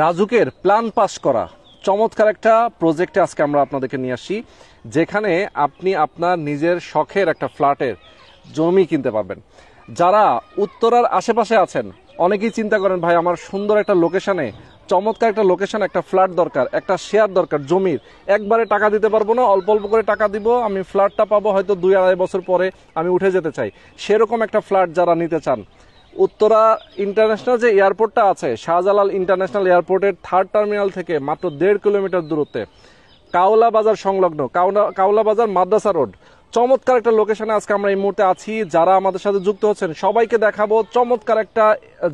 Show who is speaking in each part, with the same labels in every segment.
Speaker 1: রাজুকের plan pass করা চমৎকার একটা প্রজেক্টে আজকে আমরা আপনাদেরকে নিয়ে আসছি, যেখানে আপনি আপনার নিজের শখের একটা ফ্ল্যাটের জমি কিনতে পারবেন। যারা উত্তরার আশেপাশে আছেন, অনেকেই চিন্তা করেন ভাই আমার সুন্দর একটা লোকেশনে, চমৎকার একটা লোকেশন, একটা ফ্ল্যাট দরকার, একটা শেয়ার দরকার জমির, একবারে টাকা দিতে পারবো না, অল্প অল্প করে টাকা দিব, আমি ফ্ল্যাটটা পাবো হয়তো 2-2.5 বছর পরে, আমি উঠে যেতে চাই। সেরকম একটা ফ্ল্যাট যারা নিতে চান, উত্তরা ইন্টারন্যাশনাল যে এয়ারপোর্টটা আছে, শাহজালাল ইন্টারন্যাশনাল এয়ারপোর্টের 3rd টার্মিনাল থেকে মাত্র 1.5 কিলোমিটার দূরত্বে, কাওলা বাজার সংলগ্ন, কাওলা বাজার মাদ্রাসা রোড, চমৎকার একটা লোকেশনে আজকে আমরা এই মুহূর্তে আছি। যারা আমাদের সাথে যুক্ত হচ্ছেন সবাইকে দেখাবো চমৎকার একটা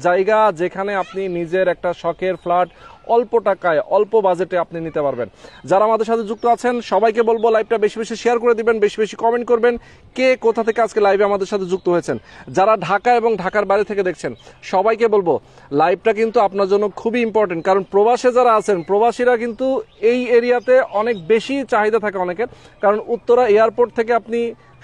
Speaker 1: জায়গা, যেখানে আপনি নিজের একটা শখের ফ্ল্যাট অল্প টাকায় অল্প বাজেটে আপনি নিতে পারবেন। যারা আমাদের সাথে যুক্ত আছেন সবাইকে বলবো লাইভটা বেশি বেশি শেয়ার করে দিবেন, বেশি বেশি কমেন্ট করবেন, কে কোথা থেকে আজকে লাইভে আমাদের সাথে যুক্ত হয়েছেন। যারা ঢাকা এবং ঢাকার বাইরে থেকে দেখছেন সবাইকে বলবো লাইভটা কিন্তু আপনার জন্য খুবই ইম্পর্টেন্ট, কারণ প্রবাসে যারা আছেন, প্রবাসীরা কিন্তু এই এরিয়াতে অনেক বেশি চাহিদা থাকে অনেকের, কারণ উত্তরা এয়ারপোর্ট থেকে আপনি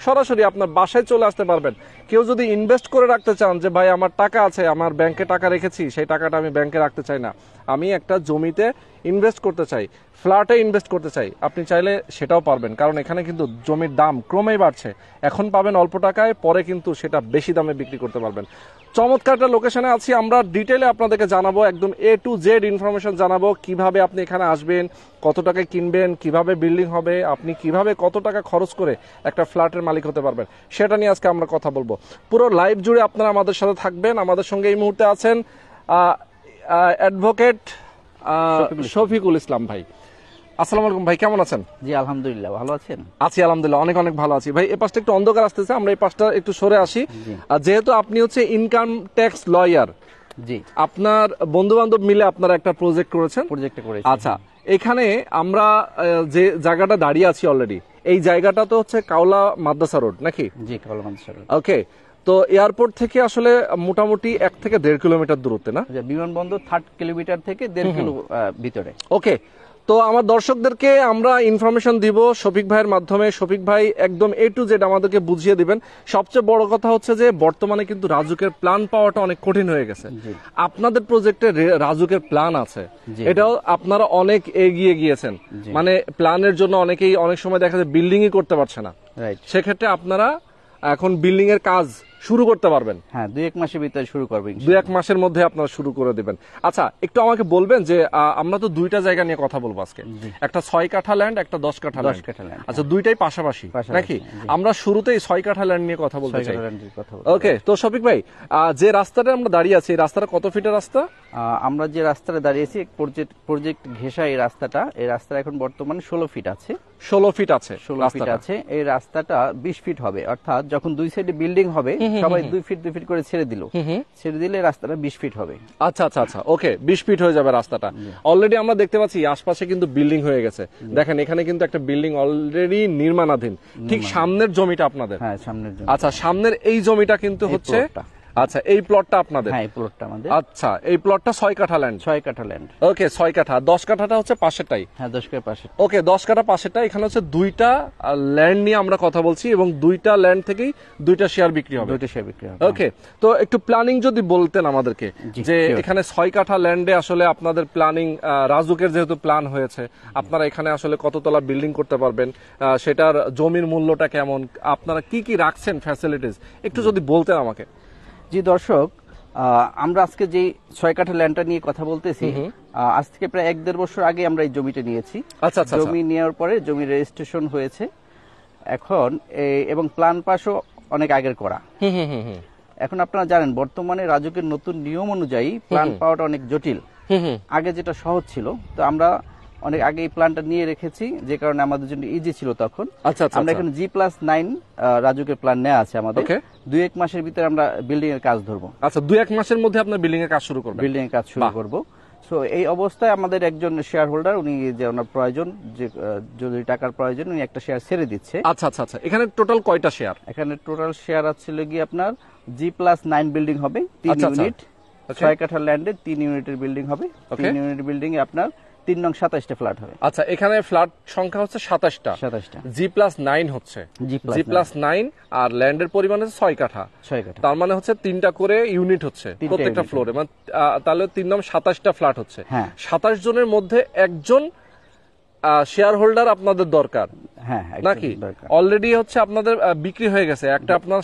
Speaker 1: সরাসরি আপনার বাসায় চলে আসতে পারবেন। কেউ যদি ইনভেস্ট করে রাখতে চান যে ভাই আমার টাকা আছে, আমার ব্যাংকে টাকা রেখেছি, সেই টাকাটা আমি ব্যাংকে রাখতে চাই না, আমি একটা জমিতে ইনভেস্ট করতে চাই, ফ্ল্যাটে ইনভেস্ট করতে চাই, আপনি চাইলে সেটাও পারবেন। কারণ এখানে কিন্তু জমির দাম ক্রমেই বাড়ছে, এখন পাবেন অল্প টাকায়, পরে কিন্তু সেটা বেশি দামে বিক্রি করতে পারবেন। চমৎকার একটা লোকেশনে আছি আমরা, ডিটেলে আপনাদেরকে জানাবো, একদম A to Z ইনফরমেশন জানাবো, কিভাবে আপনি এখানে আসবেন, কত টাকায় কিনবেন, কিভাবে বিল্ডিং হবে, আপনি কিভাবে কত টাকা খরচ করে একটা ফ্ল্যাটের মালিক হতে পারবেন, সেটা নিয়ে আজকে আমরা কথা বলবো। পুরো লাইভ জুড়ে আপনারা আমাদের সাথে থাকবেন। আমাদের সঙ্গে এই মুহূর্তে আছেন অ্যাডভোকেট শফিকুল ইসলাম ভাই। আসসালামু আলাইকুম ভাই, কেমন আছেন?
Speaker 2: জি আলহামদুলিল্লাহ, ভালো আছেন?
Speaker 1: আছি আলহামদুলিল্লাহ, অনেক অনেক ভালো আছি। ভাই এই পাশটা একটু অন্ধকার আসতেছে, আমরা এই পাশটা একটু সরে আসি। যেহেতু আপনি হচ্ছে ইনকাম ট্যাক্স লয়ার,
Speaker 2: জি
Speaker 1: আপনার বন্ধু বান্ধব মিলে আপনারা একটা প্রজেক্ট করেছেন। আচ্ছা, এখানে আমরা যে জায়গাটা দাঁড়িয়ে আছি অলরেডি, এই জায়গাটা তো হচ্ছে কাওলা মাদ্রাসা রোড নাকি?
Speaker 2: জি কাওলা মাদ্রাসা রোড।
Speaker 1: ওকে, তো এয়ারপোর্ট থেকে আসলে মোটামুটি 1 থেকে 1.5 কিলোমিটার দূরত্বে না?
Speaker 2: বিমানবন্দর 3 কিলোমিটার থেকে 1.5 কিলো ভিতরে।
Speaker 1: ওকে, তো আমার দর্শকদেরকে আমরা ইনফরমেশন দিব শফিক ভাইয়ের মাধ্যমে। শফিক ভাই একদম A to Z আমাদেরকে বুঝিয়ে দিবেন। সবচেয়ে বড় কথা হচ্ছে যে বর্তমানে কিন্তু রাজুকের প্ল্যান পাওয়াটা অনেক কঠিন হয়ে গেছে। আপনাদের প্রজেক্টে রাজুকের প্ল্যান আছে, এটাও আপনারা অনেক এগিয়ে গিয়েছেন, মানে প্ল্যানের জন্য অনেকেই অনেক সময় দেখা যায় বিল্ডিংই করতে পারছে না, সেক্ষেত্রে আপনারা এখন বিল্ডিং এর কাজ শুরু করতে পারবেন।
Speaker 2: হ্যাঁ, 2-1 মাসের ভিতরে শুরু করবেন,
Speaker 1: 2-1 মাসের মধ্যে আপনারা শুরু করে দিবেন। আচ্ছা, একটু আমাকে বলবেন যে আমরা তো 2টা জায়গা নিয়ে কথা বলবো আজকে, একটা 6 কাঠা ল্যান্ড, একটা 10 কাঠা ল্যান্ড। আচ্ছা, দুইটাই পাশাপাশি নাকি? আমরা শুরুতেই 6 কাঠা ল্যান্ড নিয়ে কথা বলতে চাই। ওকে, তো শফিক ভাই, যে রাস্তাটা আমরা দাঁড়িয়ে আছি, এই রাস্তাটা কত ফিটের রাস্তা?
Speaker 2: আমরা যে রাস্তাটা দাঁড়িয়েছি প্রজেক্ট ঘেঁষা, এই রাস্তাটা এখন বর্তমানে 16 ফিট আছে।
Speaker 1: 16 ফিট আছে,
Speaker 2: 16 ফিট আছে। এই রাস্তাটা 20 ফিট হবে, অর্থাৎ যখন দুই সাইডে বিল্ডিং হবে সবাই 2 ফিট 2 ফিট করে ছেড়ে দিলে রাস্তাটা 20 ফিট হবে।
Speaker 1: আচ্ছা আচ্ছা আচ্ছা, ওকে, 20 ফিট হয়ে যাবে রাস্তাটা। অলরেডি আমরা দেখতে পাচ্ছি আশপাশে কিন্তু বিল্ডিং হয়ে গেছে। দেখেন এখানে কিন্তু একটা বিল্ডিং অলরেডি নির্মাণাধীন, ঠিক সামনের জমিটা আপনাদের?
Speaker 2: হ্যাঁ, সামনের জমি।
Speaker 1: আচ্ছা, সামনের এই জমিটা কিন্তু হচ্ছে, আচ্ছা এই প্লটটা আপনাদের?
Speaker 2: হ্যাঁ, এই প্লটটা আমাদের।
Speaker 1: আচ্ছা, এই প্লটটা 6 কাঠা ল্যান্ড?
Speaker 2: 6 কাঠা ল্যান্ড।
Speaker 1: ওকে, 6 কাঠা। 10 কাঠাটা হচ্ছে পাশেরটাই?
Speaker 2: হ্যাঁ, 10 কাঠা পাশে।
Speaker 1: ওকে, 10 কাঠা পাশেরটা। এখানে হচ্ছে 2টা ল্যান্ড নিয়ে আমরা কথা বলছি, এবং 2টা ল্যান্ড থেকেই 2টা শেয়ার বিক্রি হবে।
Speaker 2: 2টা শেয়ার বিক্রি হবে।
Speaker 1: ওকে, তো একটু প্ল্যানিং যদি বলতেন আমাদেরকে, যে এখানে 6 কাঠা ল্যান্ডে আসলে আপনাদের প্ল্যানিং, রাজুকের যেহেতু প্ল্যান হয়েছে, আপনারা এখানে আসলে কততলা বিল্ডিং করতে পারবেন, সেটার জমির মূল্যটা কেমন, আপনারা কি কি রাখছেন ফ্যাসিলিটিস, একটু যদি বলতেন আমাকে।
Speaker 2: জি দর্শক, আমরা আজকে যে 6 কাঠা ল্যান্ডটা নিয়ে কথা বলতেছি, আজ থেকে প্রায় 1-1.5 বছর আগে আমরা এই জমিটা নিয়েছি।
Speaker 1: আচ্ছা আচ্ছা,
Speaker 2: জমি নেওয়ার পরে জমি রেজিস্ট্রেশন হয়েছে এখন, এবং প্ল্যান পাসও অনেক আগের করা। এখন আপনারা জানেন বর্তমানে রাজুকের নতুন নিয়ম অনুযায়ী প্ল্যান পাওয়াটা অনেক জটিল। আগে যেটা সহজ ছিল, তো আমরা অনেক আগে এই প্ল্যানটা নিয়ে রেখেছি, যে কারণে আমাদের জন্য ইজি ছিল তখন। আমরা এখন G+9 রাজুকের প্ল্যান নেওয়া আছে আমাদের। 2-1 মাসের ভিতরে আমরা বিল্ডিং এর কাজ ধরবো।
Speaker 1: আচ্ছা, 2-1 মাসের মধ্যে আপনার বিল্ডিং এর কাজ শুরু করবেন?
Speaker 2: বিল্ডিং এর কাজ শুরু করব। সো এই অবস্থায় আমাদের একজন শেয়ার হোল্ডার, উনি যে ওনার প্রয়োজন, যে যদি টাকার প্রয়োজন, উনি একটা শেয়ার ছেড়ে দিচ্ছে।
Speaker 1: আচ্ছা আচ্ছা আচ্ছা, এখানে টোটাল কয়টা শেয়ার?
Speaker 2: এখানে টোটাল শেয়ার আছে গিয়ে আপনার G+9 বিল্ডিং হবে, 3 ইউনিট। 6 কাঠা ল্যান্ডে 3 ইউনিটের বিল্ডিং হবে। 3 ইউনিট বিল্ডিং এ আপনার 3 নং 27টা ফ্ল্যাট হবে।
Speaker 1: আচ্ছা, এখানে ফ্ল্যাট সংখ্যা হচ্ছে 27টা,
Speaker 2: 27টা
Speaker 1: G+9 হচ্ছে, G+9 আর ল্যান্ডের পরিমাণ হচ্ছে 6 কাঠা।
Speaker 2: 6 কাঠা,
Speaker 1: তার মানে হচ্ছে 3টা করে ইউনিট হচ্ছে প্রত্যেকটা ফ্লোরে, মানে তাহলে 3 নং 27টা ফ্ল্যাট হচ্ছে।
Speaker 2: হ্যাঁ,
Speaker 1: 27 জনের মধ্যে একজন শেয়ার হোল্ডার আপনাদের দরকার।
Speaker 2: হ্যাঁ
Speaker 1: নাকি অলরেডি হচ্ছে আপনাদের বিক্রি হয়ে গেছে, একটা আপনার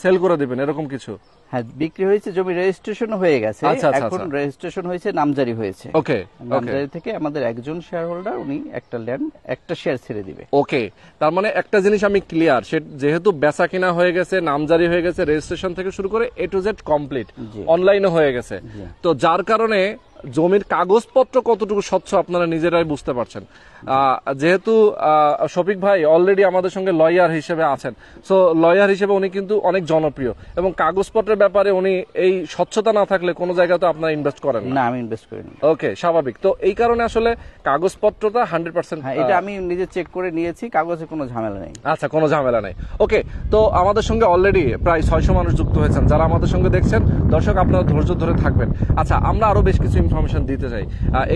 Speaker 1: সেল করে দিবেন এরকম কিছু?
Speaker 2: হ্যাঁ, বিক্রি হয়েছে, জমি রেজিস্ট্রেশন হয়ে গেছে, এখন রেজিস্ট্রেশন হয়েছে, নামজারি হয়েছে।
Speaker 1: ওকে,
Speaker 2: নামজারি থেকে আমাদের একজন শেয়ার হোল্ডার, উনি একটা ল্যান্ড একটা শেয়ার ছেড়ে দিবে।
Speaker 1: ওকে, তার মানে একটা জিনিস আমি ক্লিয়ার, যেহেতু বেচা কিনা হয়ে গেছে, নামজারি হয়ে গেছে, রেজিস্ট্রেশন থেকে শুরু করে A to Z কমপ্লিট অনলাইনে হয়ে গেছে, তো যার কারণে জমির কাগজপত্র কতটুকু স্বচ্ছ আপনারা নিজেরাই বুঝতে পারছেন। যেহেতু শফিক ভাই অলরেডি আমাদের সঙ্গে লয়ার হিসেবে আছেন, সো লয়ার হিসেবে উনি কিন্তু অনেক জনপ্রিয়, এবং কাগজপত্রের ব্যাপারে উনি এই স্বচ্ছতা না থাকলে কোনো জায়গাতে আপনারা ইনভেস্ট করেন
Speaker 2: না। আমি ইনভেস্ট করিনি।
Speaker 1: ওকে, স্বাভাবিক। তো এই কারণে আসলে কাগজপত্রটা 100%,
Speaker 2: এটা আমি নিজে চেক করে নিয়েছি, কাগজে কোনো ঝামেলা নেই।
Speaker 1: আচ্ছা, কোনো ঝামেলা নেই। ওকে, তো আমাদের সঙ্গে অলরেডি প্রায় 600 মানুষ যুক্ত হয়েছেন, যারা আমাদের সঙ্গে দেখছেন। দর্শক, আপনারা ধৈর্য ধরে থাকবেন। আচ্ছা, আমরা আরো বেশ কিছু ইনফরমেশন দিতে চাই।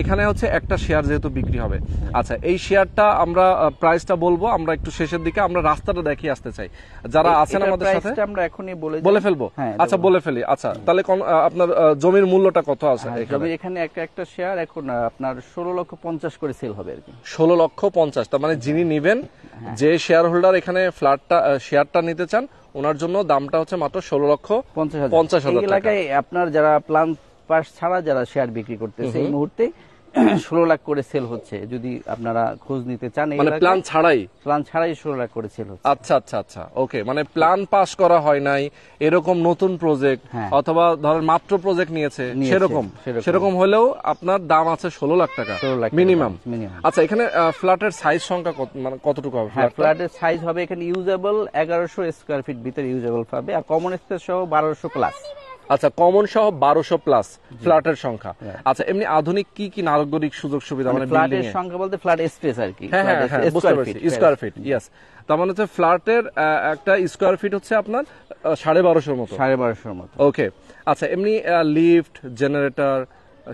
Speaker 1: এখানে হচ্ছে একটা শেয়ার যেহেতু বিক্রি হবে, আচ্ছা, এই শেয়ারটা আমরা প্রাইসটা বলবো আমরা একটু শেষের দিকে, আমরা রাস্তাটা দেখিয়ে আসতে চাই। যারা আছেন আমাদের সাথে
Speaker 2: আমরা এখনই
Speaker 1: বলে ফেলবো। আচ্ছা, বলে ফেলি। আচ্ছা, তাহলে আপনার জমির মূল্যটা কত আছে?
Speaker 2: জমি এখানে একটা শেয়ার এখন আপনার 16,50,000 করে সেল হবে আর কি।
Speaker 1: 16,50,000, তার মানে যিনি নিবেন, যে শেয়ার হোল্ডার এখানে শেয়ারটা নিতে চান, ওনার জন্য দামটা হচ্ছে মাত্র 16,50,000 টাকা।
Speaker 2: এলাকায় আপনার যারা প্ল্যান পাস ছাড়া যারা শেয়ার বিক্রি করতেছে এই মুহূর্তে 16 লাখ করে সেল হচ্ছে, যদি আপনারা খোঁজ নিতে চান।
Speaker 1: মানে প্ল্যান ছাড়াই
Speaker 2: 16 লাখ করে সেল হচ্ছে।
Speaker 1: আচ্ছা আচ্ছা আচ্ছা, ওকে, মানে প্ল্যান পাস করা হয় নাই এরকম নতুন প্রজেক্ট, অথবা ধরেন মাত্র প্রজেক্ট নিয়েছে সেরকম হলেও আপনার দাম আছে 16 লাখ টাকা মিনিমাম। আচ্ছা, এখানে ফ্ল্যাটের সাইজ সংখ্যা মানে কতটুকু হবে?
Speaker 2: ফ্ল্যাটের সাইজ হবে এখানে ইউজেবল 1100 স্কয়ার ফিট ভিতরে ইউজেবল পাবে, আর কমন স্পেস সহ 1200 প্লাস।
Speaker 1: আচ্ছা, কমন সহ 1200 প্লাস ফ্ল্যাটের সংখ্যা। আচ্ছা, এমনি আধুনিক কি কি নাগরিক সুযোগ সুবিধা? মানে
Speaker 2: ফ্ল্যাটের সংখ্যা বলতে ফ্ল্যাট স্পেস আর কি।
Speaker 1: হ্যাঁ, বুঝতে পারছি, স্কয়ার ফিট। ইয়েস, তার মানে হচ্ছে ফ্ল্যাটের একটা স্কয়ার ফিট হচ্ছে আপনার 1250 মতো।
Speaker 2: 1250 মতো।
Speaker 1: ওকে, আচ্ছা, এমনি লিফট, জেনারেটর,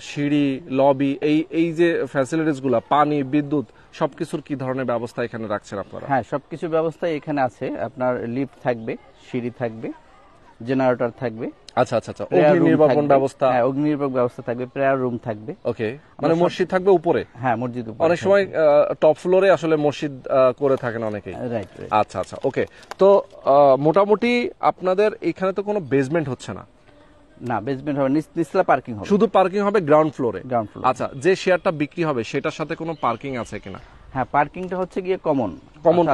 Speaker 1: সিঁড়ি, লবি, এই যে ফ্যাসিলিটিস গুলা, পানি, বিদ্যুৎ, সবকিছুর কি ধরনের ব্যবস্থা এখানে রাখছেন আপনারা?
Speaker 2: হ্যাঁ, সবকিছু ব্যবস্থা এখানে আছে। আপনার লিফট থাকবে, সিঁড়ি থাকবে, জেনারেটর থাকবে।
Speaker 1: আচ্ছা আচ্ছা আচ্ছা, অগ্নিনির্বাপন ব্যবস্থা?
Speaker 2: হ্যাঁ, অগ্নিনির্বাপক ব্যবস্থা থাকবে, প্রেয়ার রুম থাকবে।
Speaker 1: ওকে, মানে মসজিদ থাকবে উপরে?
Speaker 2: হ্যাঁ, মসজিদ উপরে।
Speaker 1: অনেক সময় টপ ফ্লোরে আসলে মসজিদ করে থাকেন অনেকেই।
Speaker 2: রাইট।
Speaker 1: আচ্ছা আচ্ছা, ওকে। তো মোটামুটি আপনাদের এখানে তো কোনো বেসমেন্ট হচ্ছে না?
Speaker 2: না, বেসমেন্ট হবে, নিচতলা পার্কিং হবে,
Speaker 1: শুধু পার্কিং হবে গ্রাউন্ড ফ্লোরে।
Speaker 2: আচ্ছা,
Speaker 1: যে শেয়ারটা বিক্রি হবে সেটার সাথে কোনো পার্কিং আছে কিনা?
Speaker 2: হ্যাঁ, পার্কিংটা হচ্ছে গিয়ে কমন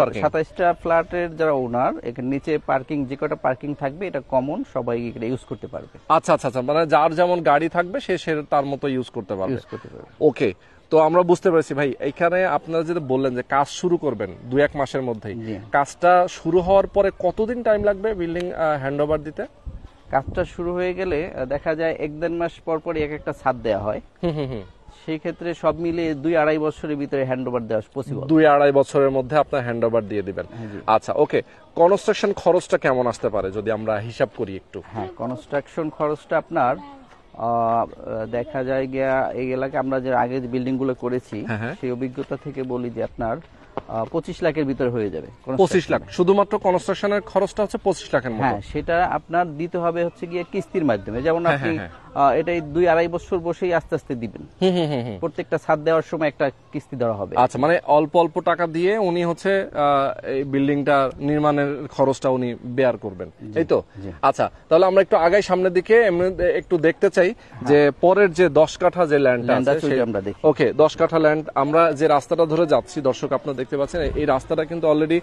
Speaker 1: পার্কিং।
Speaker 2: 27টা ফ্ল্যাটের যারা ওনার, এখানে নিচে পার্কিং যে কটা পার্কিং থাকবে এটা কমন, সবাই ইউজ করতে পারবে।
Speaker 1: আচ্ছা আচ্ছা আচ্ছা, মানে যার যেমন গাড়ি থাকবে সে তার মতো ইউজ করতে পারবে। ওকে, তো আমরা বুঝতে পেরেছি ভাই। এখানে আপনারা যেটা বললেন যে কাজ শুরু করবেন 2-1 মাসের মধ্যেই, কাজটা শুরু হওয়ার পরে কতদিন টাইম লাগবে বিল্ডিং হ্যান্ডওভার দিতে?
Speaker 2: কাজটা শুরু হয়ে গেলে দেখা যায় 1-1.5 মাস পর পর একটা ছাদ দেওয়া হয়। সেই ক্ষেত্রে সব মিলে 2-2.5 বছরের ভিতরে হ্যান্ডওভার দেওয়া পসিবল।
Speaker 1: 2-2.5 বছরের মধ্যে আপনার হ্যান্ডওভার দিয়ে দিবেন। আচ্ছা, ওকে। কনস্ট্রাকশন খরচটা কেমন আসতে পারে যদি আমরা হিসাব করি একটু?
Speaker 2: হ্যাঁ, কনস্ট্রাকশন খরচটা আপনার দেখা যায় গিয়া এই এলাকায় আমরা যে আগে যে বিল্ডিং গুলো করেছি সেই অভিজ্ঞতা থেকে বলি যে আপনার 25 লাখের ভিতরে হয়ে যাবে।
Speaker 1: 25 লাখ শুধুমাত্র কনস্ট্রাকশনের খরচটা হচ্ছে 25 লাখের মতো।
Speaker 2: হ্যাঁ, সেটা আপনার দিতে হবে হচ্ছে গিয়ে কিস্তির মাধ্যমে, যেমন আপনি এটাই 2-2.5 বছর বসেই আস্তে আস্তে দিবেন। প্রত্যেকটা ছাদ দেওয়ার সময় একটা কিস্তি দেওয়া হবে।
Speaker 1: আচ্ছা, মানে অল্প অল্প টাকা দিয়ে উনি হচ্ছে এই বিল্ডিংটা নির্মাণের খরচটা উনি বেয়ার করবেন, এই তো? আচ্ছা, তাহলে আমরা একটু আগাই সামনের দিকে একটু দেখতে চাই যে পরের যে 10 কাঠা যে ল্যান্ডটা আছে। ওকে, 10 কাঠা ল্যান্ড, আমরা যে রাস্তাটা ধরে যাচ্ছি, দর্শক আপনারা দেখতে পাচ্ছেন এই রাস্তাটা কিন্তু অলরেডি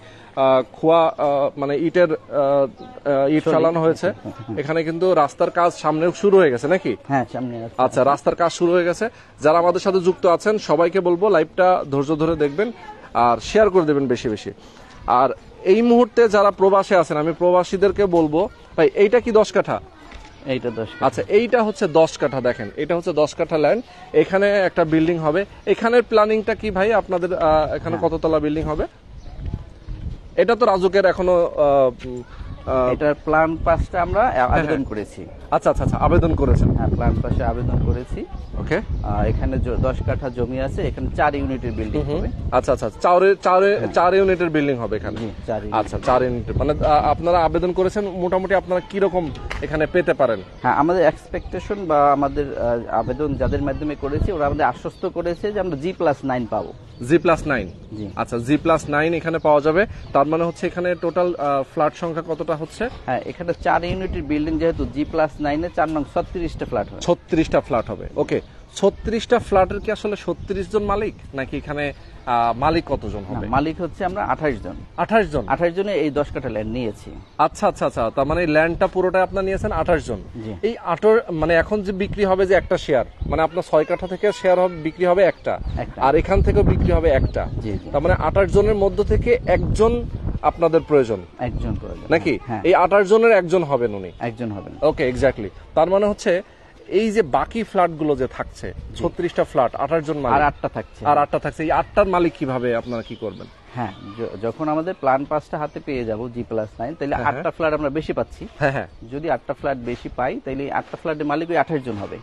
Speaker 1: খোয়া, মানে ইট চালানো হয়েছে। এখানে কিন্তু রাস্তার কাজ সামনে শুরু হয়ে গেছে নাকি?
Speaker 2: হ্যাঁ, সামনে।
Speaker 1: আচ্ছা, রাস্তার কাজ শুরু হয়ে গেছে। যারা আমাদের সাথে যুক্ত আছেন সবাইকে বলবো লাইভটা ধৈর্য ধরে দেখবেন আর শেয়ার করে দেবেন বেশি বেশি। আর এই মুহূর্তে যারা প্রবাসে আছেন, আমি প্রবাসীদেরকে বলবো ভাই, এইটা কি 10 কাঠা?
Speaker 2: এইটা 10 কাঠা।
Speaker 1: আচ্ছা, এইটা হচ্ছে 10 কাঠা। দেখেন, এটা হচ্ছে 10 কাঠা ল্যান্ড। এখানে একটা বিল্ডিং হবে। এখানের প্ল্যানিংটা কি ভাই আপনাদের? এখানে কততলা বিল্ডিং হবে? এটা তো রাজুকের এখনো
Speaker 2: এটার প্ল্যান পাসটা আমরা আবেদন করেছি।
Speaker 1: আচ্ছা আচ্ছা আচ্ছা, আবেদন করেছেন।
Speaker 2: হ্যাঁ, প্ল্যান পাশে আবেদন করেছি।
Speaker 1: ওকে।
Speaker 2: এখানে 10 কাঠা জমি আছে, এখানে 4 ইউনিটের বিল্ডিং হবে।
Speaker 1: আচ্ছা আচ্ছা, 4 ইউনিটের বিল্ডিং হবে এখানে।
Speaker 2: জি, 4 ইউনিট।
Speaker 1: আচ্ছা, 4 ইউনিট মানে আপনারা আবেদন করেছেন, মোটামুটি আপনারা কি রকম এখানে পেতে পারেন?
Speaker 2: হ্যাঁ, আমাদের এক্সপেকটেশন বা আমাদের আবেদন যাদের মাধ্যমে করেছি ওরা আমাদের আশ্বস্ত করেছে যে আমরা G+9 পাবো।
Speaker 1: G+9।
Speaker 2: জি।
Speaker 1: আচ্ছা, G+9 এখানে পাওয়া যাবে। তার মানে হচ্ছে এখানে টোটাল ফ্ল্যাট সংখ্যা কতটা হচ্ছে?
Speaker 2: হ্যাঁ, এখানে 4 ইউনিটের বিল্ডিং যেহেতু G+9 এ 4 নং 36টা ফ্ল্যাট হবে।
Speaker 1: 36টা ফ্ল্যাট হবে। ওকে, 36টা ফ্ল্যাটের কি আসলে 36 জন মালিক, নাকি এখানে মালিক কতজন হবে?
Speaker 2: মালিক হচ্ছে আমরা 28 জন।
Speaker 1: 28 জন।
Speaker 2: 28 জনে এই 10 কাঠা ল্যান্ড নিয়েছি।
Speaker 1: আচ্ছা আচ্ছা আচ্ছা, তার মানে ল্যান্ডটা পুরোটা আপনার নিয়েছেন 28 জন।
Speaker 2: জি।
Speaker 1: এই 28 মানে এখন যে বিক্রি হবে যে একটা শেয়ার, মানে আপনার 6 কাঠা থেকে শেয়ার হবে, বিক্রি হবে একটা, আর এখান থেকেও বিক্রি হবে একটা।
Speaker 2: জি, জি।
Speaker 1: তার মানে 28 জনের মধ্য থেকে একজন আপনাদের প্রয়োজন,
Speaker 2: একজন প্রয়োজন
Speaker 1: নাকি?
Speaker 2: হ্যাঁ,
Speaker 1: এই 28 জনের একজন হবেন উনি।
Speaker 2: একজন হবেন।
Speaker 1: ওকে, এক্স্যাক্টলি। তার মানে হচ্ছে এই যে বাকি ফ্ল্যাট গুলো যে থাকছে, 36টা ফ্ল্যাট, 28 জন
Speaker 2: আর
Speaker 1: মালিক,
Speaker 2: 8টা থাকছে।
Speaker 1: আর 8টা থাকছে। এই 8টার মালিক কিভাবে আপনারা কি করবেন?
Speaker 2: হ্যাঁ, যখন আমাদের প্ল্যান পাসটা হাতে পেয়ে যাব G+9, তাহলে 8টা ফ্ল্যাট আমরা বেশি পাচ্ছি।
Speaker 1: হ্যাঁ হ্যাঁ।
Speaker 2: যদি 8টা ফ্ল্যাট বেশি পাই তাহলে 8টা ফ্ল্যাটের মালিক ওই 28 জন হবে।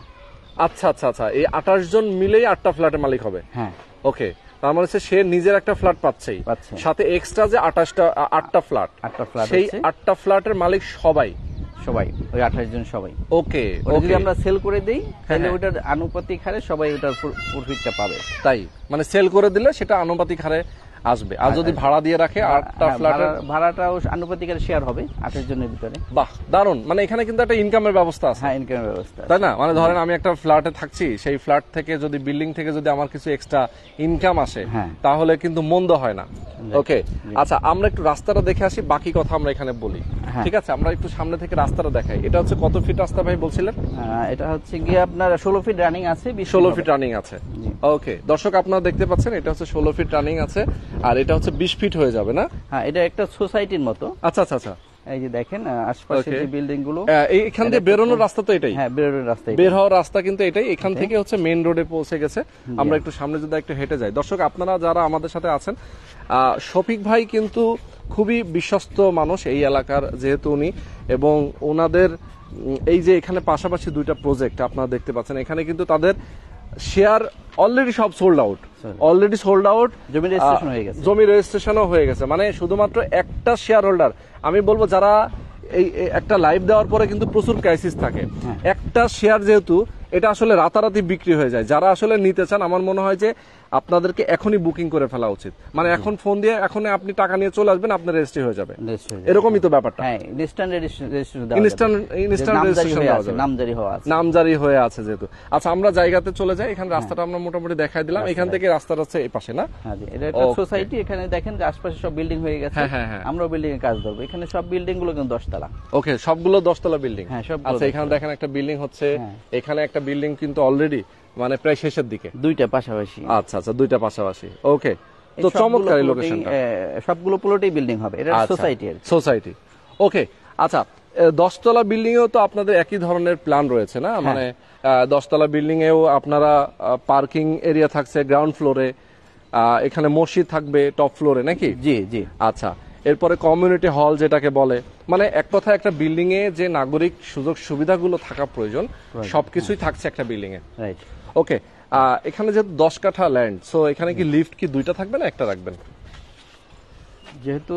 Speaker 1: আচ্ছা আচ্ছা আচ্ছা, এই 28 জন মিলেই 8টা ফ্ল্যাটের মালিক হবে।
Speaker 2: হ্যাঁ।
Speaker 1: ওকে, তার মানে হচ্ছে সে নিজের একটা ফ্ল্যাট পাচ্ছেই,
Speaker 2: পাচ্ছে।
Speaker 1: সাথে এক্সট্রা যে 8টা ফ্ল্যাট,
Speaker 2: 8টা ফ্ল্যাট
Speaker 1: সেই
Speaker 2: হচ্ছে
Speaker 1: 8টা ফ্ল্যাটের মালিক সবাই
Speaker 2: ওই 28 জন সবাই।
Speaker 1: ওকে
Speaker 2: ওটা যদি
Speaker 1: ওকে,
Speaker 2: আমরা সেল করে দেই তাহলে
Speaker 1: হ্যাঁ।
Speaker 2: ওটার আনুপাতিক হারে সবাই ওটার প্রফিটটা পাবে।
Speaker 1: তাই মানে সেল করে দিলে সেটা আনুপাতিক হারে আসবে, আর যদি ভাড়া দিয়ে রাখে 8টা
Speaker 2: হ্যাঁ,
Speaker 1: ফ্ল্যাটের
Speaker 2: ভাড়াটাও আনুপাতিক হারে শেয়ার হবে 28 জনের ভিতরে।
Speaker 1: বাহ, দারুণ। মানে এখানে কিন্তু একটা ইনকামের ব্যবস্থা আছে,
Speaker 2: হ্যাঁ, ইনকামের ব্যবস্থা আছে।
Speaker 1: তাই না? মানে ধরেন আমি একটা ফ্ল্যাটে থাকছি, সেই ফ্ল্যাট থেকে যদি বিল্ডিং থেকে যদি আমার কিছু এক্সট্রা ইনকাম আসে,
Speaker 2: হ্যাঁ।
Speaker 1: তাহলে কিন্তু মন্দ হয় না। ওকে, আচ্ছা, আমরা একটু রাস্তাটা দেখে আসি, বাকি কথা আমরা এখানে বলি।
Speaker 2: হ্যাঁ।
Speaker 1: ঠিক আছে, আমরা একটু সামনে থেকে রাস্তাটা দেখাই। এটা হচ্ছে কত ফিট রাস্তা ভাই বলছিলেন?
Speaker 2: এটা হচ্ছে গিয়ে আপনার 16 ফিট রানিং আছে,
Speaker 1: 16 ফিট রানিং আছে।
Speaker 2: জি।
Speaker 1: ওকে, দর্শক আপনারা দেখতে পাচ্ছেন, এটা হচ্ছে 16 ফিট রানিং আছে, আর এটা হচ্ছে 20 ফিট হয়ে যাবে না?
Speaker 2: হ্যাঁ, এটা একটা সোসাইটির মতো।
Speaker 1: আচ্ছা আচ্ছা আচ্ছা,
Speaker 2: এই যে দেখেন আশপাশে
Speaker 1: Okay.
Speaker 2: যে বিল্ডিং গুলো,
Speaker 1: এইখান দিয়ে বেরোনোর রাস্তা তো এটাই?
Speaker 2: হ্যাঁ, বেরোনোর রাস্তায়
Speaker 1: বের হওয়ার রাস্তা কিন্তু এটাই। এখান থেকে হচ্ছে মেইন রোডে পৌঁছে গেছে। আমরা একটু সামনে যদি একটু হেঁটে যাই। দর্শক আপনারা যারা আমাদের সাথে আছেন, শফিক ভাই কিন্তু খুবই বিশ্বস্ত মানুষ এই এলাকার, যেহেতু উনি, এবং ওনাদের এই যে এখানে পাশাপাশি 2টা প্রজেক্ট আপনারা দেখতে পাচ্ছেন, এখানে কিন্তু তাদের শেয়ার অলরেডি সব sold out, already sold out.
Speaker 2: জমি রেজিস্ট্রেশন হয়ে গেছে।
Speaker 1: জমি রেজিস্ট্রেশনও হয়ে গেছে। মানে শুধুমাত্র একটা শেয়ার হোল্ডার, আমি বলবো যারা এই একটা লাইভ দেওয়ার পরে কিন্তু প্রচুর ক্রাইসিস থাকে, একটা শেয়ার যেহেতু এটা আসলে রাতারাতি বিক্রি হয়ে যায়। যারা আসলে নিতে চান, আমার মনে হয় যে আপনাদেরকে এখনই বুকিং করে ফেলা উচিত। মানে এখন ফোন দিয়ে এখন আপনি টাকা নিয়ে চলে আসবেন, আপনার রেজিস্ট্রি হয়ে যাবে, এরকমই তো ব্যাপারটা।
Speaker 2: হ্যাঁ, ইনস্ট্যান্ট রেজিস্ট্রেশন
Speaker 1: ইনস্ট্যান্ট রেজিস্ট্রেশন দেওয়া যাবে,
Speaker 2: নামজারি হওয়া আছে,
Speaker 1: নামজারি হয়ে আছে যেহেতু। আচ্ছা, আমরা জায়গাতে চলে যাই। এখানে রাস্তাটা আমরা মোটামুটি দেখাই দিলাম, এখান থেকে রাস্তাটা হচ্ছে এই পাশে না?
Speaker 2: হ্যাঁ, এটা একটা সোসাইটি। এখানে দেখেন যে আশপাশে সব বিল্ডিং হয়ে গেছে।
Speaker 1: হ্যাঁ হ্যাঁ,
Speaker 2: আমরাও বিল্ডিং এর কাজ ধরবো। এখানে সব বিল্ডিং গুলো কিন্তু 10 তলা।
Speaker 1: ওকে, সবগুলো 10 তলা বিল্ডিং।
Speaker 2: হ্যাঁ, সবগুলো
Speaker 1: আচ্ছা, এখানে দেখেন একটা বিল্ডিং হচ্ছে, এখানে একটা বিল্ডিং কিন্তু অলরেডি মানে প্রায় শেষের দিকে,
Speaker 2: 2টা পাশাপাশি।
Speaker 1: আচ্ছা আচ্ছা, 2টা পাশাপাশি। ওকে, তো চমৎকার এই লোকেশনটা।
Speaker 2: সবগুলো প্লটেই বিল্ডিং হবে, এটা সোসাইটি।
Speaker 1: সোসাইটি, ওকে। আচ্ছা, 10 তলা বিল্ডিং এও তো আপনাদের একই ধরনের প্ল্যান রয়েছে না? মানে 10 তলা বিল্ডিং এও আপনারা পার্কিং এরিয়া থাকছে গ্রাউন্ড ফ্লোরে, এখানে মসজিদ থাকবে টপ ফ্লোরে নাকি?
Speaker 2: জি জি।
Speaker 1: আচ্ছা, এরপরে কমিউনিটি হল যেটাকে বলে, মানে এক কথায় একটা বিল্ডিং এ যে নাগরিক সুযোগ সুবিধাগুলো থাকা প্রয়োজন সবকিছুই থাকছে একটা বিল্ডিং এ।
Speaker 2: রাইট।
Speaker 1: ওকে, এখানে যেহেতু 10 কাঠা ল্যান্ড, সো এখানে কি লিফট কি 2টা থাকবে না একটা রাখবেন?
Speaker 2: যেহেতু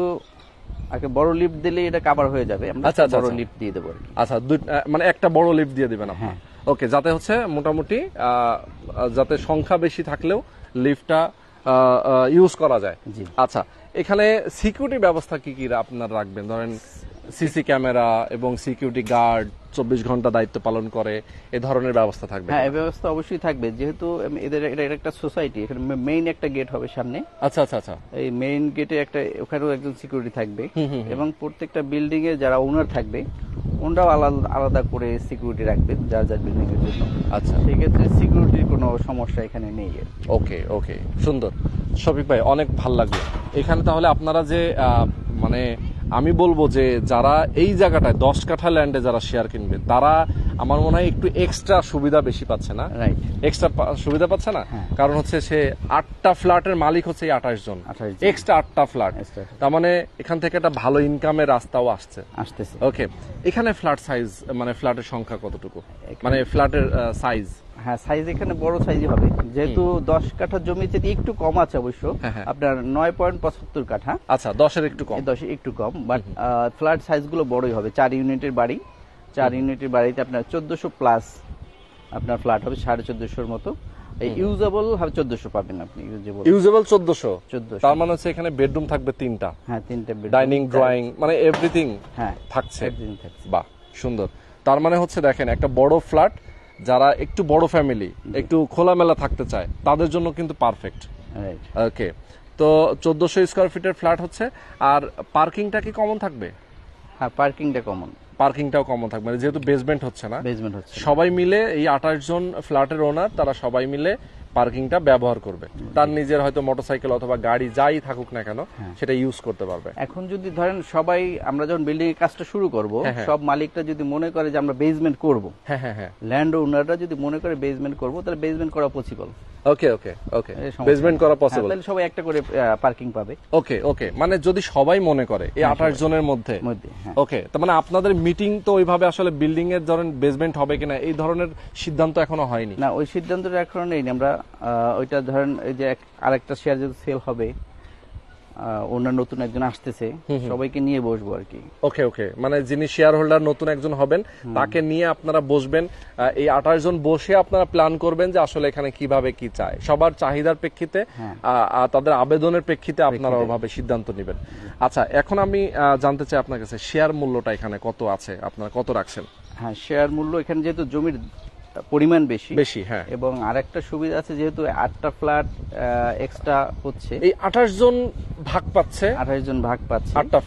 Speaker 2: আগে বড় লিফট দিলে এটা কভার হয়ে যাবে, আমরা
Speaker 1: আচ্ছা, আচ্ছা,
Speaker 2: বড়
Speaker 1: আচ্ছা।
Speaker 2: লিফট দিয়ে দেবো আর কি।
Speaker 1: আচ্ছা, মানে একটা বড় লিফট দিয়ে দিবেন আপনি।
Speaker 2: হ্যাঁ।
Speaker 1: ওকে, যাতে হচ্ছে মোটামুটি যাতে সংখ্যা বেশি থাকলেও লিফটটা ইউজ করা যায়।
Speaker 2: জি।
Speaker 1: আচ্ছা, এখানে সিকিউরিটি ব্যবস্থা কি কি আপনারা রাখবেন? ধরেন সিসি ক্যামেরা এবং সিকিউরিটি গার্ড 24 ঘন্টা দায়িত্ব পালন করে, এ ধরনের ব্যবস্থা থাকবে?
Speaker 2: হ্যাঁ, এই ব্যবস্থা অবশ্যই থাকবে, যেহেতু এদের এটা একটা সোসাইটি। এখানে মেইন একটা গেট হবে সামনে।
Speaker 1: আচ্ছা আচ্ছা আচ্ছা,
Speaker 2: এই মেইন গেটে একটা, ওখানেও একজন সিকিউরিটি থাকবে, এবং প্রত্যেকটা বিল্ডিং এ যারা ওনার থাকবে ওনারাও আলাদা আলাদা করে সিকিউরিটি রাখবে যার যার বিল্ডিং এর জন্য।
Speaker 1: আচ্ছা,
Speaker 2: সেই ক্ষেত্রে সিকিউরিটির কোনো সমস্যা এখানে নেই।
Speaker 1: ওকে ওকে, সুন্দর। শফিক ভাই, অনেক ভাল লাগলো। এখানে তাহলে আপনারা যে মানে আমি বলবো যে যারা এই জায়গাটায় 10 কাঠা ল্যান্ডে যারা শেয়ার কিনবে, তারা আমার মনে হয় একটু এক্সট্রা সুবিধা বেশি পাচ্ছে না,
Speaker 2: রাইট,
Speaker 1: এক্সট্রা সুবিধা পাচ্ছে না, কারণ হচ্ছে সে 8টা ফ্ল্যাটের মালিক হচ্ছে এই 28 জন, এক্সট্রা 8টা ফ্ল্যাট, তার মানে এখান থেকে একটা ভালো ইনকামের রাস্তাও আসতেছে। ওকে, এখানে ফ্ল্যাট সাইজ মানে ফ্ল্যাটের সংখ্যা কতটুকু, মানে ফ্ল্যাটের সাইজ?
Speaker 2: হ্যাঁ, সাইজ এখানে বড় সাইজই হবে, যেহেতু 10 কাঠা জমিতে একটু কম আছে অবশ্য, আপনার 9.75 কাঠা।
Speaker 1: আচ্ছা, 10-এর একটু কম,
Speaker 2: 10 একটু কম, বাট ফ্ল্যাট সাইজগুলো বড়ই হবে। 4 ইউনিটের বাড়ি, 4 ইউনিটের বাড়িতে আপনার 1400 প্লাস আপনার ফ্ল্যাট হবে, 1450-এর মতো। ইউজেবল হবে 1400 পাবেন আপনি,
Speaker 1: ইউজেবল 1400।
Speaker 2: 1400,
Speaker 1: তার মানে হচ্ছে এখানে বেডরুম থাকবে 3টা।
Speaker 2: হ্যাঁ, 3টা বেডরুম,
Speaker 1: ডাইনিং, ড্রয়িং, মানে এভরিথিং থাকছে। বাহ, সুন্দর। তার মানে হচ্ছে দেখেন, একটা বড় ফ্ল্যাট, যারা একটু বড় ফ্যামিলি, একটু খোলামেলা থাকতে চায়, তাদের জন্য কিন্তু পারফেক্ট। ওকে, তো 1400 স্কয়ার ফিটের ফ্ল্যাট হচ্ছে। আর পার্কিংটা কি কমন থাকবে?
Speaker 2: হ্যাঁ, পার্কিংটা কমন,
Speaker 1: পার্কিংটাও কমন থাকবে, মানে যেহেতু বেসমেন্ট হচ্ছে না,
Speaker 2: বেসমেন্ট হচ্ছে,
Speaker 1: সবাই মিলে এই 28 জন ফ্ল্যাটের ওনার, তারা সবাই মিলে পার্কিংটা ব্যবহার করবে। তার নিজের হয়তো মোটরসাইকেল অথবা গাড়ি যাই থাকুক না কেন, সেটা ইউজ করতে পারবে।
Speaker 2: এখন যদি ধরেন সবাই, আমরা যখন বিল্ডিং এর কাজটা শুরু করব, সব মালিকরা যদি মনে করে যে আমরা বেসমেন্ট করব, ল্যান্ড ওনাররা যদি মনে করে বেসমেন্ট করব, তাহলে বেসমেন্ট করা পসিবল।
Speaker 1: ওকে ওকে ওকে, বেসমেন্ট করা পসিবল,
Speaker 2: তাহলে সবাই একটা করে পার্কিং পাবে।
Speaker 1: ওকে ওকে, মানে যদি সবাই মনে করে এই 28 জনের মধ্যে, ওকে, তার মানে আপনাদের মিটিং তো ওইভাবে আসলে বিল্ডিং এর ধরেন বেসমেন্ট হবে কিনা এই ধরনের সিদ্ধান্ত এখনো হয়নি?
Speaker 2: না, ওই সিদ্ধান্তটা এখনো নেই। আমরা ওইটা ধরেন এই যে আরেকটা শেয়ার যদি সেল হবে, ওনার নতুন একজন আসতেছে, সবাইকে নিয়ে বসবো আর কি।
Speaker 1: ওকে ওকে, মানে যিনি শেয়ার হোল্ডার নতুন একজন হবেন, তাকে নিয়ে আপনারা বসবেন, এই 28 জন বসে আপনারা প্ল্যান করবেন যে আসলে এখানে কিভাবে কি চায়, সবার চাহিদার প্রেক্ষিতে, তাদের আবেদনের প্রেক্ষিতে আপনারা ওভাবে সিদ্ধান্ত নেবেন। আচ্ছা, এখন আমি জানতে চাই আপনার কাছে শেয়ার মূল্যটা এখানে কত আছে, আপনারা কত রাখছেন?
Speaker 2: হ্যাঁ, শেয়ার মূল্য এখানে যেহেতু জমির পরিমাণ বেশি,
Speaker 1: হ্যাঁ,
Speaker 2: এবং আরেকটা সুবিধা আছে, যেহেতু 8টা ফ্ল্যাট এক্সট্রা হচ্ছে,
Speaker 1: এই 28 জন ভাগ পাচ্ছে,
Speaker 2: 28 জন ভাগ পাচ্ছে
Speaker 1: 8টা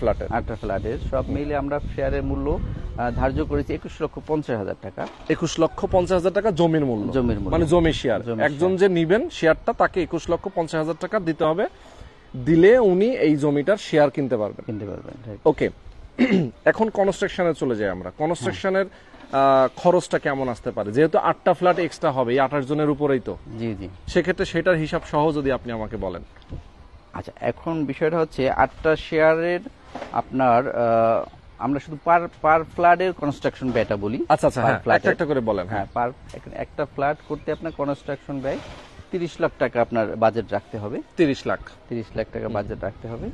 Speaker 1: ফ্ল্যাটের
Speaker 2: সব মিলে আমরা শেয়ারের মূল্য ধার্য করেছি 21,50,000 টাকা।
Speaker 1: 21,50,000 টাকা জমির মূল্য, মানে জমি শেয়ার। একজন যে নিবেন শেয়ারটা, তাকে 21,50,000 টাকা দিতে হবে, দিলে উনি এই জমিটার শেয়ার কিনতে পারবেন। ওকে, এখন কনস্ট্রাকশনে চলে যাই আমরা। কনস্ট্রাকশনের খরচটা কেমন আসতে পারে, যেহেতু 8টা ফ্ল্যাট এক্সট্রা হবে এই 28 জনের উপরেই, তো
Speaker 2: জি জি,
Speaker 1: সেক্ষেত্রে সেটার হিসাব সহ যদি আপনি আমাকে বলেন।
Speaker 2: আচ্ছা, এখন বিষয়টা হচ্ছে 8টা শেয়ারের আপনার আমরা শুধু পার ফ্ল্যাটের কনস্ট্রাকশন ব্যয়টা বলি।
Speaker 1: আচ্ছা আচ্ছা, একটা করে বলেন।
Speaker 2: হ্যাঁ, একটা ফ্ল্যাট করতে আপনার কনস্ট্রাকশন ব্যয় 30 লাখ টাকা আপনার বাজেট রাখতে হবে। 30 লাখ টাকা বাজেট রাখতে হবে।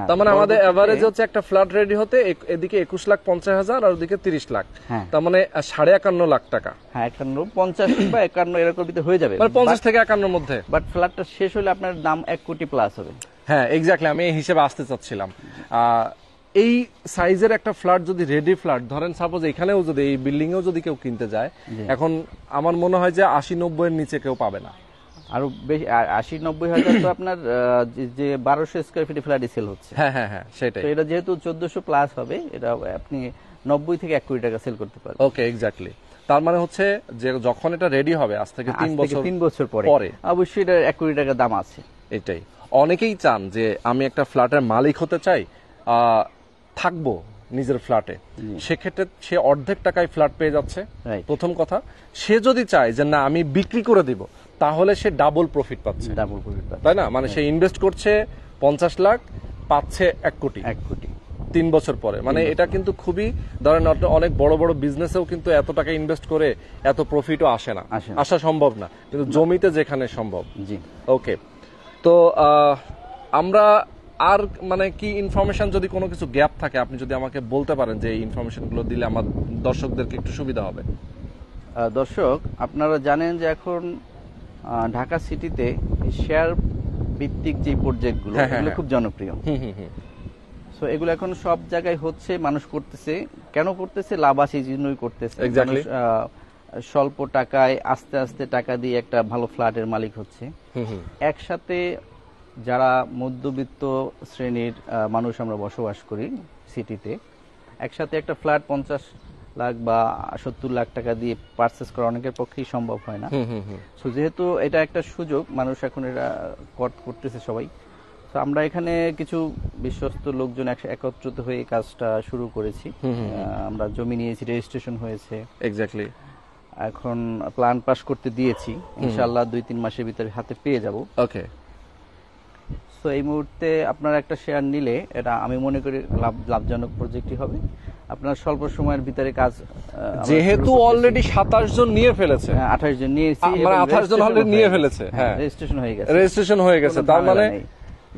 Speaker 1: তার মানে আমাদের এভারেজ হচ্ছে একটা ফ্ল্যাট রেডি হতে এদিকে 21,50,000 আর ওদিকে 30 লাখ, তার মানে 51.5 লাখ টাকা।
Speaker 2: হ্যাঁ, 51, 50 বা 51 এরকম হয়ে যাবে,
Speaker 1: মানে 50 থেকে 51 মধ্যে।
Speaker 2: বাট ফ্ল্যাটটা শেষ হলে আপনার দাম 1 কোটি প্লাস হবে।
Speaker 1: হ্যাঁ, এক্স্যাক্টলি, আমি এই হিসেবে আসতে চাচ্ছিলাম। এই সাইজের একটা ফ্ল্যাট যদি রেডি ফ্ল্যাট ধরেন, সাপোজ এখানেও যদি এই বিল্ডিং এও যদি কেউ কিনতে যায়, এখন আমার মনে হয় যে 80-90 এর নিচে কেউ পাবে না।
Speaker 2: আরো বেশি 80-90 হাজার তো আপনার যে 1200 স্কয়ার ফিট ফ্ল্যাটই সেল হচ্ছে।
Speaker 1: হ্যাঁ হ্যাঁ হ্যাঁ, সেটাই।
Speaker 2: তো এটা যেহেতু 1400 প্লাস হবে, এটা আপনি 90 থেকে 1 কোটি টাকা সেল করতে পারবেন।
Speaker 1: ওকে, এক্স্যাক্টলি। তার মানে হচ্ছে যে যখন এটা রেডি হবে আজ থেকে 3
Speaker 2: বছর পরে অবশ্যই এটা 1 কোটি টাকা দাম আছে।
Speaker 1: এটাই, অনেকেই চান যে আমি একটা ফ্ল্যাটের মালিক হতে চাই, থাকবো নিজের ফ্ল্যাটে, সেক্ষেত্রে সে অর্ধেক টাকায় ফ্ল্যাট পেয়ে যাচ্ছে। প্রথম কথা, সে যদি চায় যে না আমি বিক্রি করে দিব, তাহলে সে ডাবল প্রফিট পাচ্ছে, তাই না? মানে সে ইনভেস্ট করছে 50 লাখ, পাচ্ছে 1 কোটি 3 বছর পরে। মানে এটা কিন্তু খুবই, ধরেন অনেক বড় বড় বিজনেসেও কিন্তু এত টাকা ইনভেস্ট করে এত প্রফিটও আসে না, আসা সম্ভব না, কিন্তু জমিতে যেখানে সম্ভব।
Speaker 2: জি,
Speaker 1: ওকে। তো আমরা আর মানে কি ইনফরমেশন, যদি কোনো কিছু গ্যাপ থাকে আপনি যদি আমাকে বলতে পারেন যে এই ইনফরমেশনগুলো দিলে আমার দর্শকদেরকে একটু সুবিধা হবে।
Speaker 2: দর্শক, আপনারা জানেন যে এখন ঢাকা সিটিতে শেয়ার ভিত্তিক যে প্রজেক্টগুলো, এগুলো খুব জনপ্রিয়। সো এগুলো এখন সব জায়গায় হচ্ছে, মানুষ করতেছে। কেন করতেছে? লাভ আছে এই জন্যই করতেছে। স্বল্প টাকায় আস্তে আস্তে টাকা দিয়ে একটা ভালো ফ্ল্যাটের মালিক হচ্ছে। একসাথে যারা মধ্যবিত্ত শ্রেণীর মানুষ আমরা বসবাস করি সিটিতে, একসাথে একটা ফ্ল্যাট 50 লাখ বা 70 লাখ টাকা দিয়ে পারচেস করা অনেকের পক্ষেই সম্ভব হয় না। সো যেহেতু এটা একটা সুযোগ, মানুষ এখন এটা করতেছে সবাই। তো আমরা এখানে কিছু বিশ্বস্ত লোকজন একত্রিত হয়ে এই কাজটা শুরু করেছি। আমরা জমি নিয়েছি, রেজিস্ট্রেশন হয়েছে,
Speaker 1: এক্স্যাক্টলি।
Speaker 2: এখন প্ল্যান পাস করতে দিয়েছি, ইনশাআল্লাহ 2-3 মাসের ভিতরে হাতে পেয়ে যাব।
Speaker 1: ওকে।
Speaker 2: তো এই মুহূর্তে আপনার একটা শেয়ার নিলে এটা আমি মনে করি লাভজনক প্রজেক্টই হবে। আপনার স্বল্প সময়ের ভিতরে কাজ
Speaker 1: যেহেতু অলরেডি 27 জন নিয়ে ফেলেছে,
Speaker 2: 28 জন নিয়েছি,
Speaker 1: মানে 28 জন অলরেডি নিয়ে ফেলেছে, হ্যাঁ
Speaker 2: রেজিস্ট্রেশন হয়ে গেছে,
Speaker 1: রেজিস্ট্রেশন হয়ে গেছে। তার মানে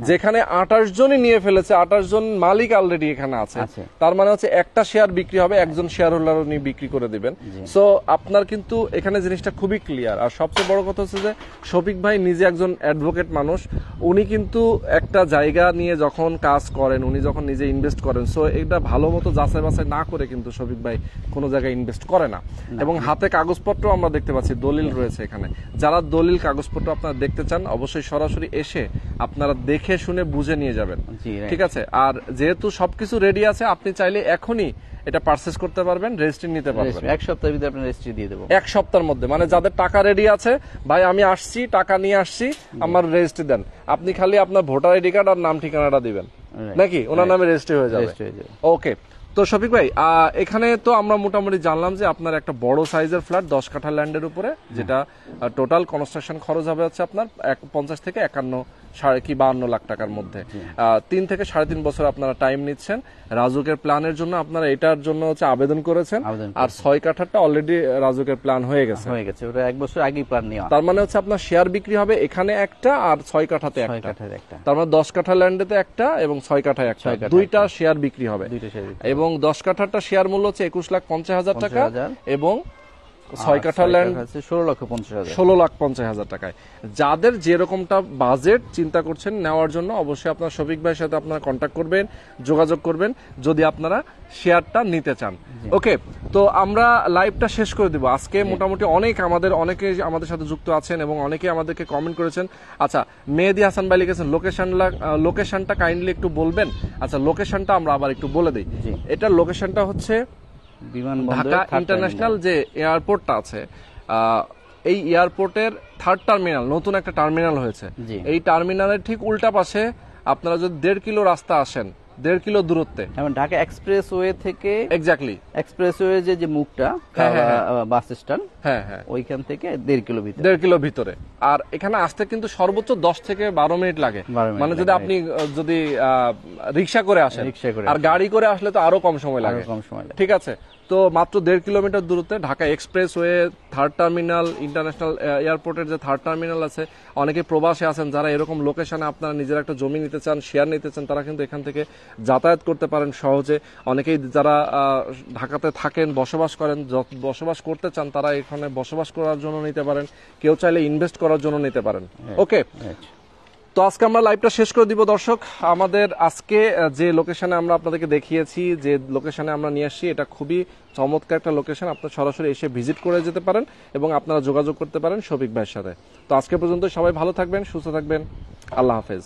Speaker 1: যেখানে 28 জনই নিয়ে ফেলেছে, 28 জন মালিক অলরেডি এখানে আছে, তার মানে হচ্ছে একটা শেয়ার বিক্রি হবে, একজন শেয়ার হোল্ডার উনি বিক্রি করে দিবেন। সো আপনার কিন্তু এখানে জিনিসটা খুবই ক্লিয়ার। আর সবচেয়ে বড় কথা হচ্ছে যে শফিক ভাই নিজে একজন অ্যাডভোকেট মানুষ, উনি কিন্তু একটা জায়গা নিয়ে যখন কাজ করেন, উনি যখন নিজে ইনভেস্ট করেন, সো এটা ভালো মতো যাচাই বাছাই না করে কিন্তু শফিক ভাই কোনো জায়গায় ইনভেস্ট করে না। এবং হাতে কাগজপত্র আমরা দেখতে পাচ্ছি, দলিল রয়েছে এখানে। যারা দলিল কাগজপত্র আপনারা দেখতে চান, অবশ্যই সরাসরি এসে আপনারা দেখে শুনে বুঝে নিয়ে যাবেন, ঠিক আছে? আর যেহেতু সবকিছু রেডি আছে, আপনি চাইলে এখনই এটা পারচেজ করতে পারবেন, রেজিস্ট্রি নিতে পারবেন।
Speaker 2: 1 সপ্তাহের ভিতরে আপনি রেজিস্ট্রি দিয়ে দেব।
Speaker 1: 1 সপ্তাহের মধ্যে, মানে যাদের টাকা রেডি আছে, ভাই আমি আসছি, টাকা নিয়ে আসছি, আমার রেজিস্ট্রি দেন, আপনি খালি আপনার ভোটার আইডি কার্ড আর নাম ঠিকানাটা দিবেন, নাকি ওনার নামে রেজিস্ট্রি হয়ে যাবে। ওকে। তো শফিক ভাই, এখানে তো আমরা মোটামুটি জানলাম যে আপনার একটা বড় সাইজের ফ্ল্যাট 10 কাঠা ল্যান্ডের উপরে, যেটা টোটাল কনস্ট্রাকশন খরচ হবে হচ্ছে আপনার 50 থেকে 52 লাখ টাকার মধ্যে। 3 থেকে 3.5 বছর আপনারা টাইম নিচ্ছেন। রাজুকের প্ল্যানের জন্য আপনারা এটার জন্য হচ্ছে আবেদন করেছেন, আর 6 কাঠারটা অলরেডি রাজুকের প্ল্যান হয়ে গেছে,
Speaker 2: ওটা 1 বছর আগেই প্ল্যান নেওয়া।
Speaker 1: তার মানে হচ্ছে আপনার শেয়ার বিক্রি হবে এখানে একটা, আর 6 কাঠাতে একটা। তার মানে 10 কাঠা ল্যান্ডেতে একটা এবং 6 কাঠায় একটা, দুইটা শেয়ার বিক্রি হবে। এবং 10 কাঠারটা শেয়ার মূল্য হচ্ছে 21,50,000 টাকা, এবং 6 কাঠা ল্যান্ড 16,50,000 টাকায়। যাদের যেরকমটা বাজেট চিন্তা করছেন নেওয়ার জন্য, অবশ্যই আপনার শফিক ভাইয়ের সাথে আপনারা কন্ট্যাক্ট করবেন, যোগাযোগ করবেন যদি আপনারা শেয়ারটা নিতে চান। ওকে, তো আমরা লাইভটা শেষ করে দিব আজকে। মোটামুটি অনেকে আমাদের সাথে যুক্ত আছেন এবং অনেকে আমাদেরকে কমেন্ট করেছেন। আচ্ছা, মেহেদি হাসান ভাই লিখেছেন লোকেশনটা কাইন্ডলি একটু বলবেন। আচ্ছা, লোকেশনটা আমরা আবার একটু বলে দিই। এটার লোকেশনটা হচ্ছে ঢাকা ইন্টারন্যাশনাল যে এয়ারপোর্টটা আছে, এই এয়ারপোর্টের 3rd টার্মিনাল, নতুন একটা টার্মিনাল হয়েছে, এই টার্মিনালের ঠিক উল্টা পাশে আপনারা যদি 1.5 কিলো রাস্তা আসেন, 1.5 কিলো দূরত্বে,
Speaker 2: ঢাকা এক্সপ্রেসওয়ে থেকে,
Speaker 1: এক্স্যাক্টলি
Speaker 2: এক্সপ্রেসওয়ে যে মুখটা বাস স্ট্যান্ড,
Speaker 1: হ্যাঁ,
Speaker 2: ওইখান থেকে 1.5 কিলো ভিতরে,
Speaker 1: 1.5 কিলো ভিতরে। আর এখানে আসতে কিন্তু সর্বোচ্চ 10 থেকে 12 মিনিট লাগে, মানে যদি আপনি রিক্সা করে আসেন, আর গাড়ি করে আসলে তো আরো কম সময় লাগে, ঠিক আছে? তো মাত্র 1.5 কিলোমিটার দূরত্বে Dhaka expressway, 3rd terminal, international এয়ারপোর্টের যে 3rd টার্মিনাল আছে। অনেকে প্রবাসে আছেন, যারা এরকম লোকেশনে আপনারা নিজের একটা জমি নিতে চান, শেয়ার নিতে চান, তারা কিন্তু এখান থেকে যাতায়াত করতে পারেন সহজে। অনেকেই যারা ঢাকাতে থাকেন, বসবাস করতে চান, তারা এখানে বসবাস করার জন্য নিতে পারেন, কেউ চাইলে ইনভেস্ট করার জন্য নিতে পারেন। ওকে, তো আজকে আমরা লাইভটা শেষ করে দিব দর্শক। আমাদের আজকে যে লোকেশনে আমরা আপনাদেরকে দেখিয়েছি, যে লোকেশনে আমরা নিয়ে আসছি, এটা খুবই চমৎকার একটা লোকেশন। আপনারা সরাসরি এসে ভিজিট করে যেতে পারেন এবং আপনারা যোগাযোগ করতে পারেন শফিক ভাইয়ের সাথে। তো আজকে পর্যন্ত সবাই ভালো থাকবেন, সুস্থ থাকবেন। আল্লাহ হাফেজ।